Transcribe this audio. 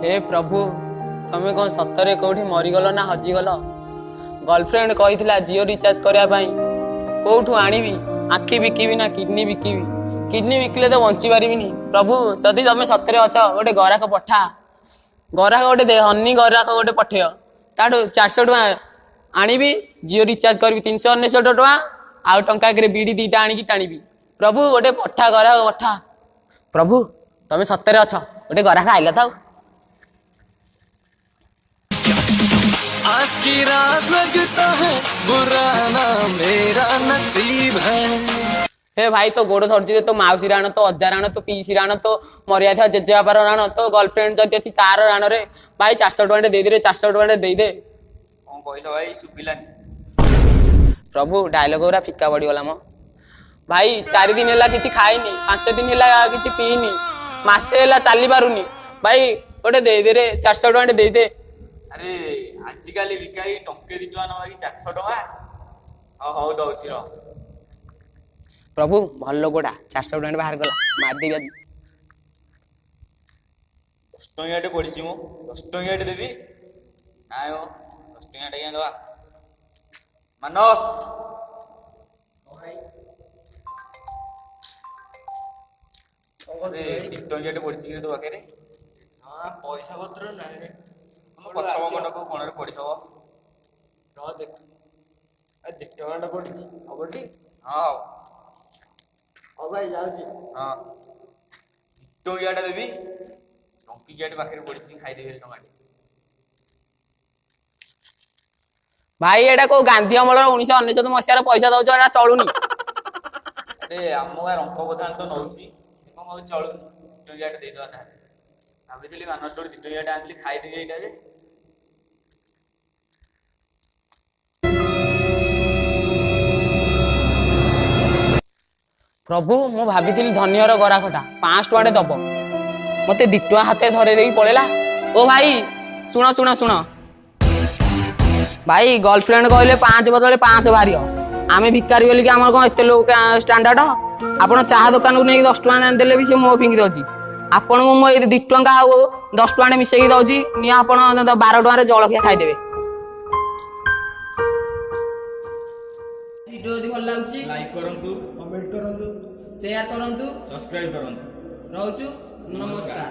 हे प्रभु तमें कौन सतरे कौटी मरीगल ना हजिगल गर्लफ्रेंड कही जियो रिचार्ज करने कौटू आनी आखि बिकिबी ना किडनी बिकिबी किडनी बिकिले तो बंची पारिनी प्रभु जदि तुम सतरे अच गोटे गराक पठा गराक गोटे हनी गराक गोटे पठेय ताठू 400 टଙ୍କା आनीबी जियो रिचार्ज करी 399 टଙ୍କା आउ टंका बीड़ी दीटा आनिकी टाणी प्रभु गोटे पठा गराक पठा प्रभु तुम सतरे अच गोटे गराक आइला था आज की रात लगता है बुरा ना मेरा नसीब है। हे भाई तो गोड़ धरती तो माउसी राण तो अजा राण तो पीसी राण तो मरिया था जेजेबापार राण तो गर्लफ्रेंड जदि अच्छी तार राण रे भाई 400 टଙ୍କା दे दे 400 टଙ୍କା दे दे कौन कहल भाई सुबिलानी प्रभु डायलॉग गुरा फिका पड़गला मो भाई 4 दिन है किसी खाईनी 5 दिन है किसी पीनी मासे है चली पारुनी भाई गोटे दे दे रे 400 टଙ୍କା दे दे अरे आजिकल बिकाई टंके 2 टଙ୍କା नवा 400 टଙ୍କା हौ दौची रह प्रभु भल लोकटा 400 टଙ୍କା बाहर गला मारदेवी आज 10 टଙ୍କା पड़ी मो 10 टଙ୍କା देवी ना 10 टଙ୍କା क्या दवा मानस 2 टଙ୍କା पड़ी तो पाखे हाँ पैसा पत्र ना पछम को कोण पड़ी थो देख 2 टଙ୍କା पड़ी हम हाँ हाँ भाई जाऊँगी हाँ 2 टଙ୍କା देवी टंकी पाखे पड़ी खाईदेवी टଙ୍କା भाई एटा को गांधी अमल 1999 मसीहार पैसा दौच एटा चलुनी अरे आम गाँ रंक बधान तो नौ चलू 2 टଙ୍କା देदेवा भाई मानस 2 टଙ୍କା आनी खाईदेवी यहाँ प्रभु मु भाभी धनियर गराखटा 5 टଙ୍କା दब मते 2 टଙ୍କା हाथ धरे देकी पड़ेला ओ भाई सुन सुन सुन भाई गर्लफ्रेंड कहले 5 बदले 500 बाहर आम भिकारी बोलिक आम कौन एत लोग स्टांडार्ड आप चाह दुकान को नहीं 10 टଙ୍କା देले भी से मो फिंगी दौची आपन को मो 2 टଙ୍କା आ 10 टଙ୍କା मिसेकी दौची नि आप 12 टଙ୍କା जलखिया खाईदेवे वीडियो यदि भल लागुची लाइक करंतु कमेंट करंतु शेयर करंतु सब्सक्राइब करंतु रहउछु नमस्कार।